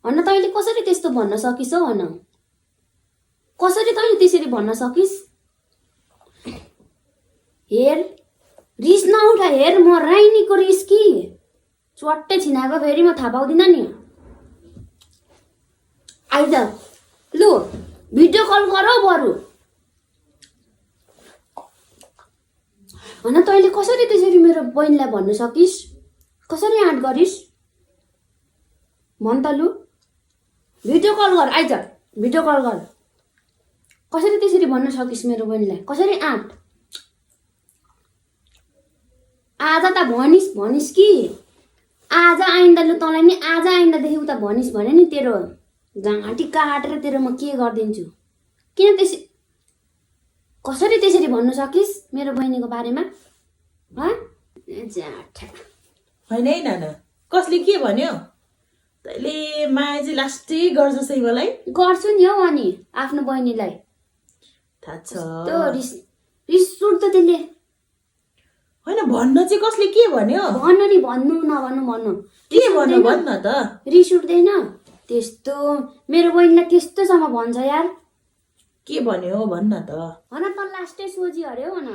हन तैँले कसरी त्यस्तो भन्न सकिस् हौ? हन कसरी तैँले त्यसरी भन्न सकिस्? हेर, रिस नउठा। हेर, म राइनीको रिस कि चट्टै छिनाएको, फेरि म थाहा पाउँदिनँ नि। आइज लु, भिडियो कल गर बरु। हन तैँले कसरी त्यसरी मेरो बहिनीलाई भन्न सकिस्? कसरी आँट गरिस्? भन त लु, भिडियो कल गर। आइज भिडियो कल गर। कसरी त्यसरी भन्न सकिस् मेरो बहिनीलाई? कसरी आँट? आज त भनिस् कि आज आइन्दा, लु तँलाई नि आज आइन्दादेखि उता भनिस् भने नि तेरो घाँटी काटेर तेरो म के गरिदिन्छु। किन कसरी त्यसरी भन्न सकिस् मेरो बहिनीको बारेमा? होइन है नाना, कसले के भन्यो? तैँले माया चाहिँ लास्टै गर्छस् है मलाई? गर्छु नि हौ। अनि आफ्नो बहिनीलाई थाहा छ। रिस उठ्छ त्यसले। होइन, भन्न चाहिँ कसले के भन्यो? भन्न नि, भन्नु नभन्नु के भन्नु? भन्न त। रिस उठ्दैन त्यस्तो? मेरो बहिनीलाई त्यस्तोसम्म भन्छ यार? के भन्यो भन्न त। हन त लास्टै सोझी अरे हौ। हन